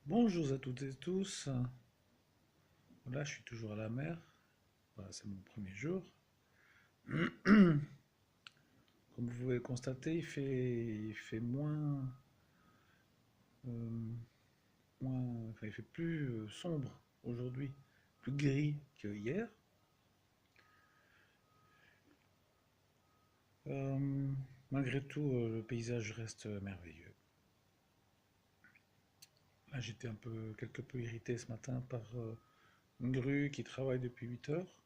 Bonjour à toutes et tous. Voilà, je suis toujours à la mer. Voilà, c'est mon premier jour. Comme vous pouvez le constater, il fait euh, enfin, il fait plus sombre aujourd'hui, plus gris que hier. Euh, Malgré tout, le paysage reste merveilleux. Là, j'étais quelque peu irrité ce matin par une grue qui travaille depuis 8 heures.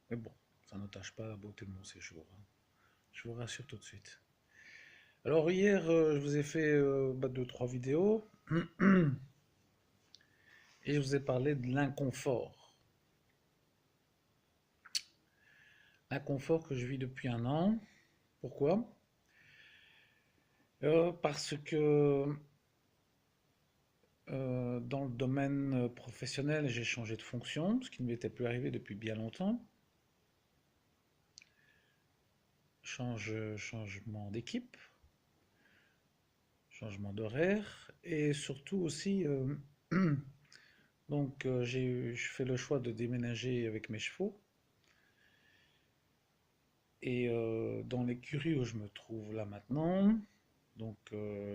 Mais bon, ça n'entache pas la beauté de mon séjour, hein. Je vous rassure tout de suite. Alors hier, je vous ai fait deux, trois vidéos et je vous ai parlé de l'inconfort. L'inconfort que je vis depuis un an. Pourquoi? Parce que dans le domaine professionnel, j'ai changé de fonction, ce qui ne m'était plus arrivé depuis bien longtemps. Changement d'équipe, changement d'horaire et surtout aussi, je fais le choix de déménager avec mes chevaux. Et dans l'écurie où je me trouve là maintenant,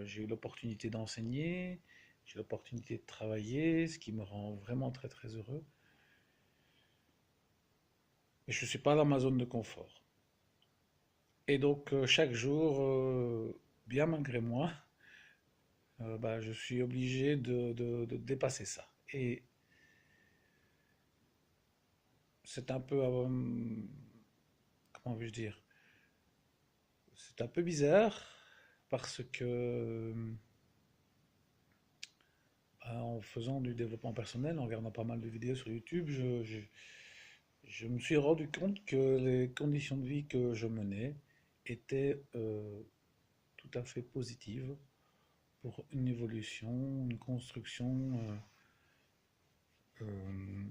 j'ai eu l'opportunité d'enseigner, j'ai l'opportunité de travailler, ce qui me rend vraiment très très heureux. Et je ne suis pas dans ma zone de confort. Et donc chaque jour, bien malgré moi, je suis obligé de dépasser ça. Et c'est un peu, comment vais-je dire, c'est un peu bizarre parce que en faisant du développement personnel, en regardant pas mal de vidéos sur YouTube, je me suis rendu compte que les conditions de vie que je menais étaient tout à fait positives pour une évolution, une construction euh,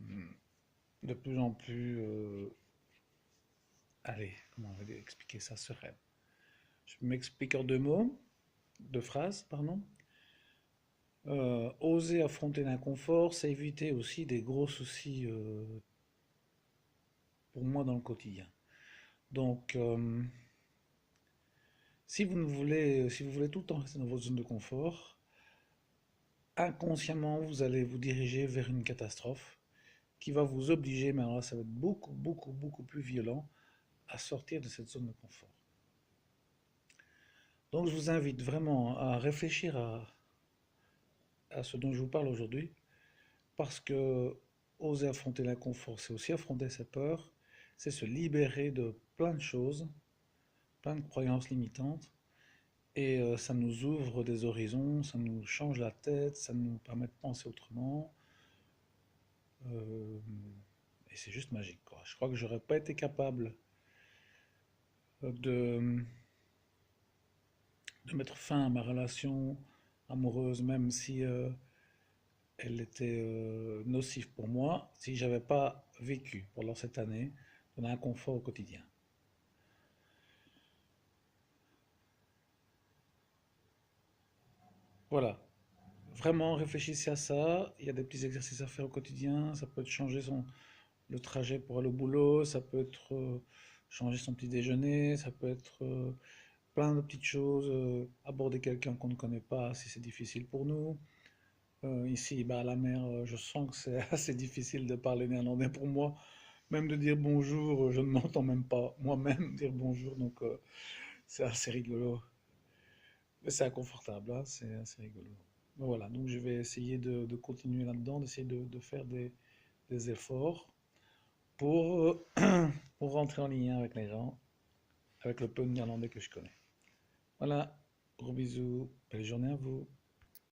de plus en plus, allez, comment on va expliquer ça, sereine. Je m'explique en deux mots, deux phrases, pardon. Oser affronter l'inconfort, c'est éviter aussi des gros soucis pour moi dans le quotidien. Donc, si vous voulez tout le temps rester dans votre zone de confort, inconsciemment, vous allez vous diriger vers une catastrophe qui va vous obliger, mais alors là, ça va être beaucoup, beaucoup, beaucoup plus violent, à sortir de cette zone de confort. Donc, je vous invite vraiment à réfléchir à ce dont je vous parle aujourd'hui, parce que oser affronter l'inconfort, c'est aussi affronter ses peurs, c'est se libérer de plein de choses, plein de croyances limitantes. Et ça nous ouvre des horizons, ça nous change la tête, ça nous permet de penser autrement. euh, et c'est juste magique, quoi. Je crois que j'aurais pas été capable de, de mettre fin à ma relation amoureuse, même si elle était nocive pour moi, si j'avais pas vécu pendant cette année un inconfort au quotidien. Voilà. Vraiment, réfléchissez à ça. Il y a des petits exercices à faire au quotidien. Ça peut être le trajet pour aller au boulot, ça peut être changer son petit déjeuner, ça peut être plein de petites choses, aborder quelqu'un qu'on ne connaît pas si c'est difficile pour nous. Ici, à la mer, je sens que c'est assez difficile de parler néerlandais pour moi. Même de dire bonjour, je ne m'entends même pas moi-même dire bonjour, donc c'est assez rigolo. Mais c'est inconfortable, hein, c'est assez rigolo. Mais voilà, donc je vais essayer de continuer là-dedans, d'essayer de faire des efforts pour, pour rentrer en lien avec les gens, avec le peu de néerlandais que je connais. Voilà, gros bisous, belle journée à vous.